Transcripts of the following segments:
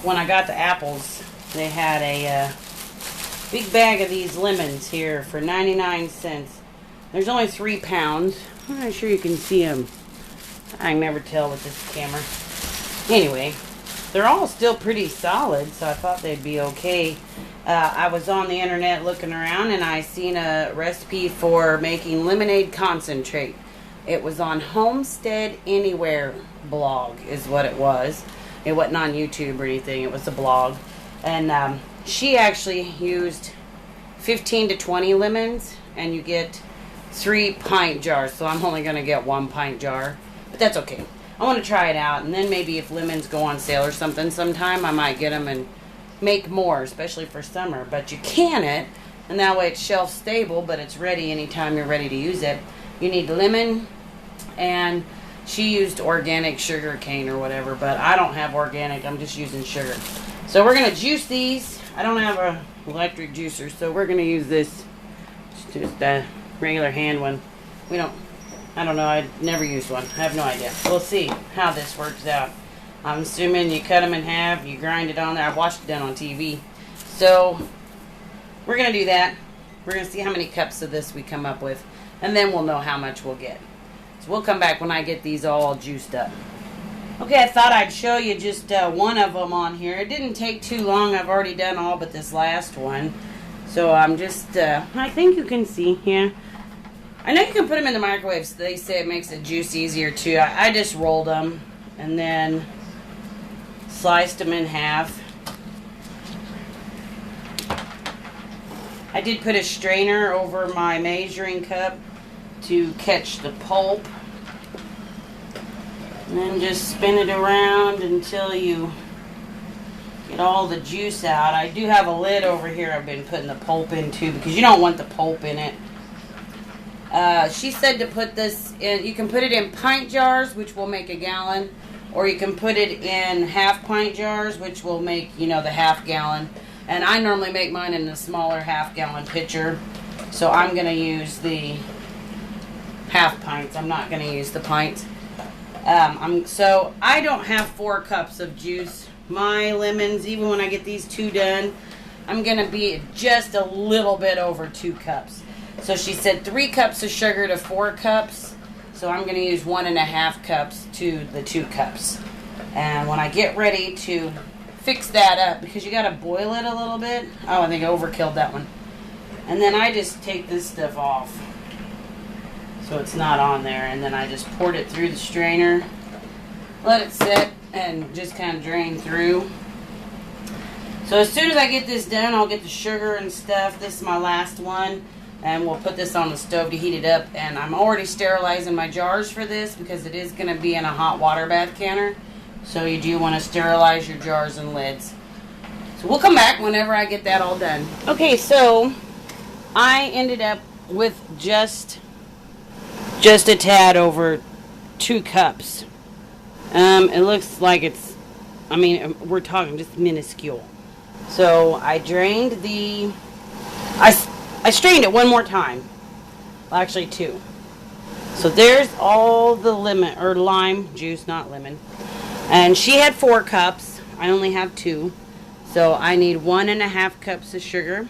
when I got the apples, they had a big bag of these lemons here for 99 cents. There's only 3 pounds. I'm not sure you can see them. I can never tell with this camera. Anyway, they're all still pretty solid, so I thought they'd be okay. I was on the internet looking around, and I seen a recipe for making lemonade concentrate. It was on Homestead Anywhere blog is what it was. It wasn't on YouTube or anything. It was a blog. And she actually used 15 to 20 lemons, and you get 3 pint jars. So I'm only going to get 1 pint jar. But that's okay. I want to try it out, and then maybe if lemons go on sale or something sometime, I might get them and make more, especially for summer. But you can it, and that way it's shelf stable, but it's ready anytime you're ready to use it. You need lemon, and she used organic sugar cane or whatever, but I don't have organic. I'm just using sugar. So we're going to juice these. I don't have a electric juicer, so we're going to use this. It's just a regular hand one. I don't know. I never used one. I have no idea. We'll see how this works out. I'm assuming you cut them in half, you grind it on there. I've watched it done on TV. So we're going to do that. We're going to see how many cups of this we come up with, and then we'll know how much we'll get. So we'll come back when I get these all juiced up. Okay, I thought I'd show you just one of them on here. It didn't take too long. I've already done all but this last one. So I'm just, I think you can see here. I know you can put them in the microwave, so they say it makes the juice easier too. I just rolled them and then sliced them in half. I did put a strainer over my measuring cup to catch the pulp. And then just spin it around until you get all the juice out. I do have a lid over here I've been putting the pulp into because you don't want the pulp in it. She said to put this in, you can put it in pint jars, which will make a gallon, or you can put it in half pint jars, which will make, the half gallon. And I normally make mine in the smaller half gallon pitcher, so I'm going to use the half pints. I'm not going to use the pints. So I don't have 4 cups of juice. My lemons, even when I get these 2 done, I'm going to be just a little bit over 2 cups. So she said 3 cups of sugar to 4 cups. So I'm going to use 1.5 cups to the 2 cups. And when I get ready to fix that up, because you got to boil it a little bit. Oh, I think I overkilled that one. And then I just take this stuff off, so it's not on there. And then I just poured it through the strainer, let it sit, and just kind of drain through. So as soon as I get this done, I'll get the sugar and stuff. This is my last one. And we'll put this on the stove to heat it up. And I'm already sterilizing my jars for this because it is going to be in a hot water bath canner. So you do want to sterilize your jars and lids. So we'll come back whenever I get that all done. Okay, so I ended up with just a tad over 2 cups. It looks like it's, we're talking just minuscule. So I drained I strained it one more time. Well, actually 2. So there's all the lime juice, not lemon. And she had 4 cups. I only have 2. So I need 1.5 cups of sugar.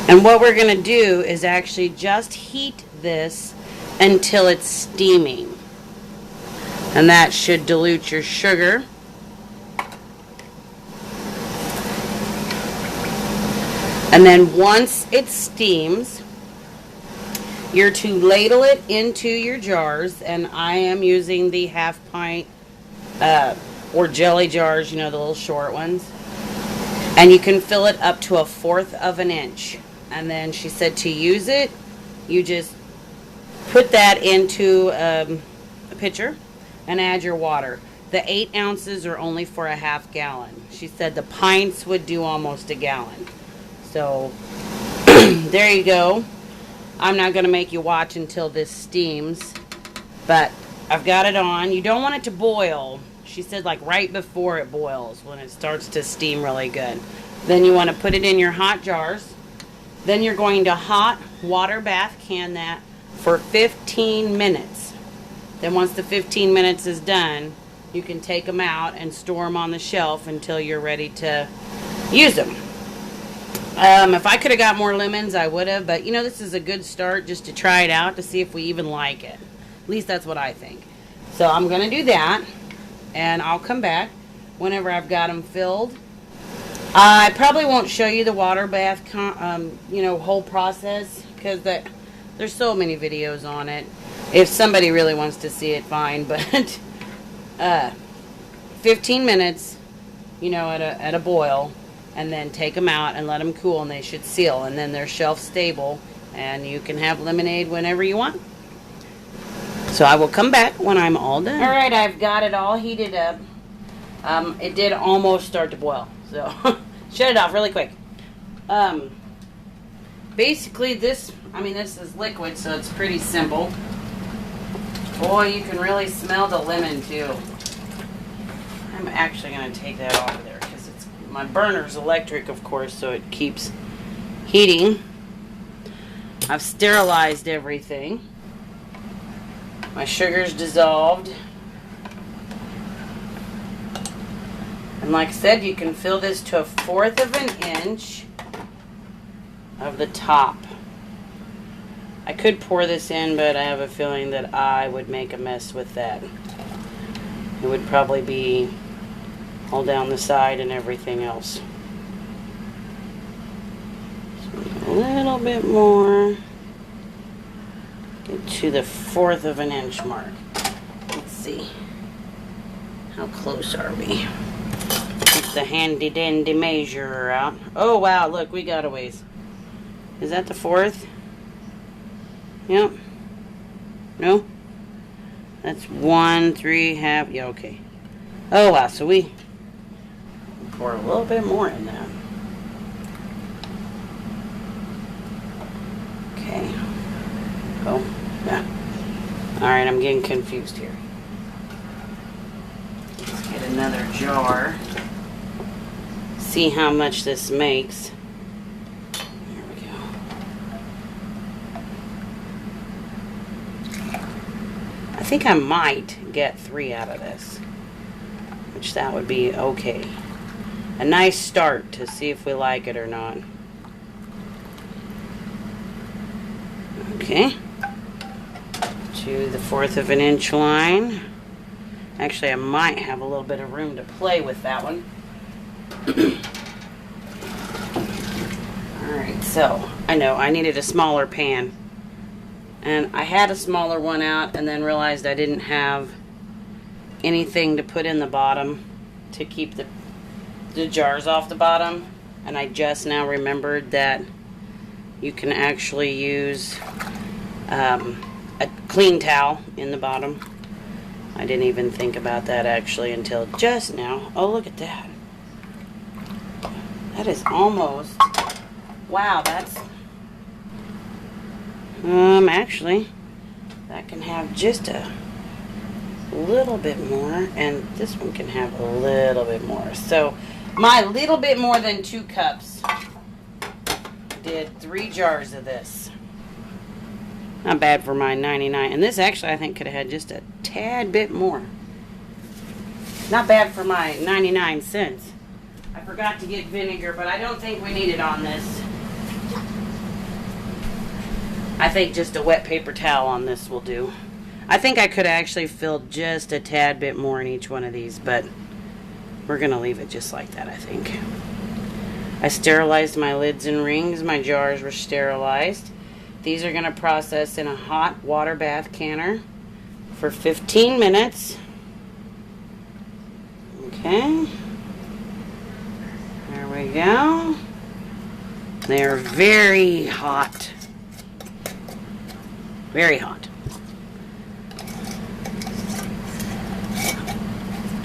And what we're going to do is actually just heat this until it's steaming. And that should dilute your sugar. And then once it steams, you're to ladle it into your jars. And I am using the half pint or jelly jars, the little short ones. And you can fill it up to 1/4 of an inch. And then she said to use it, you just put that into a pitcher and add your water. The 8 ounces are only for a half gallon. She said the pints would do almost a gallon. So there you go. I'm not going to make you watch until this steams, but I've got it on. You don't want it to boil. She said like right before it boils, when it starts to steam really good. Then you want to put it in your hot jars. Then you're going to hot water bath can that for 15 minutes. Then once the 15 minutes is done, you can take them out and store them on the shelf until you're ready to use them. If I could have got more lemons, I would have, but you know, this is a good start just to try it out to see if we even like it. At least that's what I think. So I'm going to do that, and I'll come back whenever I've got them filled. I probably won't show you the water bath, whole process, because there's so many videos on it. If somebody really wants to see it, fine, but 15 minutes, at a boil, and then take them out and let them cool, and they should seal, and then they're shelf stable, and you can have lemonade whenever you want. So I will come back when I'm all done. All right, I've got it all heated up. It did almost start to boil, so shut it off really quick. Basically, this is liquid, so it's pretty simple. Boy, you can really smell the lemon too. I'm actually going to take that off of there because my burner's electric, of course, so it keeps heating. I've sterilized everything. My sugar's dissolved. And like I said, you can fill this to 1/4 of an inch of the top. I could pour this in, but I have a feeling that I would make a mess with that. It would probably be all down the side and everything else. So a little bit more. Get to the 1/4 of an inch mark. Let's see. How close are we? Get the handy dandy measurer out. Oh wow, look, we got a ways. Is that the 4th? Yep. No? That's 1, 3, half. Yeah, okay. Oh wow, so we pour a little bit more in that. Okay. Oh, yeah. Alright, I'm getting confused here. Let's get another jar. See how much this makes. There we go. I think I might get 3 out of this, which that would be okay. A nice start to see if we like it or not. Okay. To the 1/4 of an inch line. Actually, I might have a little bit of room to play with that one. Alright, so I know I needed a smaller pan. And I had a smaller one out and then realized I didn't have anything to put in the bottom to keep the jars off the bottom. And I just now remembered that you can actually use a clean towel in the bottom. I didn't even think about that actually until just now. Oh, look at that. That is almost, wow, that's, actually, that can have just a little bit more, and this one can have a little bit more. So, my little bit more than 2 cups did 3 jars of this. Not bad for my 99. And this actually, I think, could have had just a tad bit more. Not bad for my 99 cents. I forgot to get vinegar, but I don't think we need it on this. I think just a wet paper towel on this will do. I think I could have actually filled just a tad bit more in each one of these, but we're going to leave it just like that, I think. I sterilized my lids and rings. My jars were sterilized. These are going to process in a hot water bath canner for 15 minutes. Okay. There we go. They're very hot. Very hot.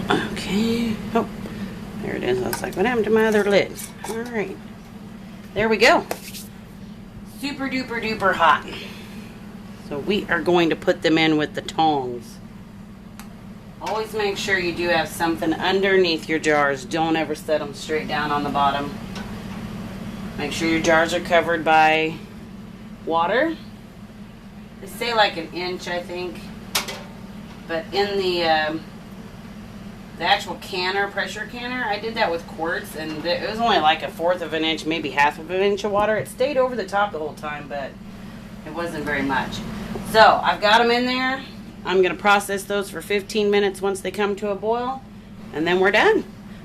Okay. Oh, there it is. I was like, what happened to my other lid? All right. There we go. Super duper duper hot. So we are going to put them in with the tongs. Always make sure you do have something underneath your jars. Don't ever set them straight down on the bottom. Make sure your jars are covered by water. They say like an inch, I think. But in the the actual canner, pressure canner, I did that with quarts, and it was only like 1/4 of an inch, maybe 1/2 of an inch of water. It stayed over the top the whole time, but it wasn't very much. So I've got them in there. I'm going to process those for 15 minutes once they come to a boil, and then we're done.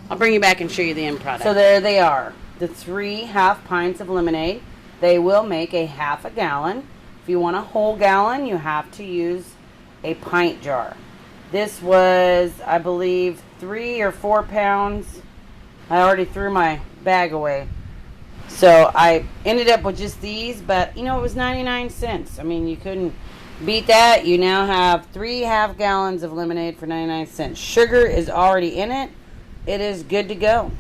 I'll bring you back and show you the end product. So there they are, the 3 half pints of lemonade. They will make a 1/2 gallon. If you want a whole gallon, you have to use a pint jar. This was, I believe, 3 or 4 pounds. I already threw my bag away. So I ended up with just these, but you know, it was 99 cents. I mean, you couldn't beat that. You now have 3 half gallons of lemonade for 99 cents. Sugar is already in it. It is good to go.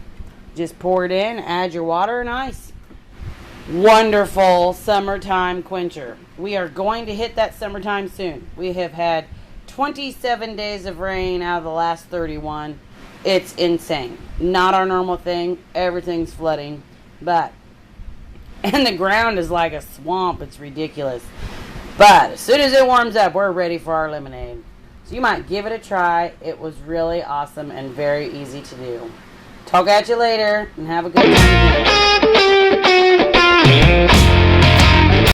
Just pour it in, add your water and ice. Wonderful summertime quencher. We are going to hit that summertime soon. We have had 27 days of rain out of the last 31. It's insane. Not our normal thing. Everything's flooding. And the ground is like a swamp. It's ridiculous. But as soon as it warms up, we're ready for our lemonade. So you might give it a try. It was really awesome and very easy to do. Talk at you later and have a good time.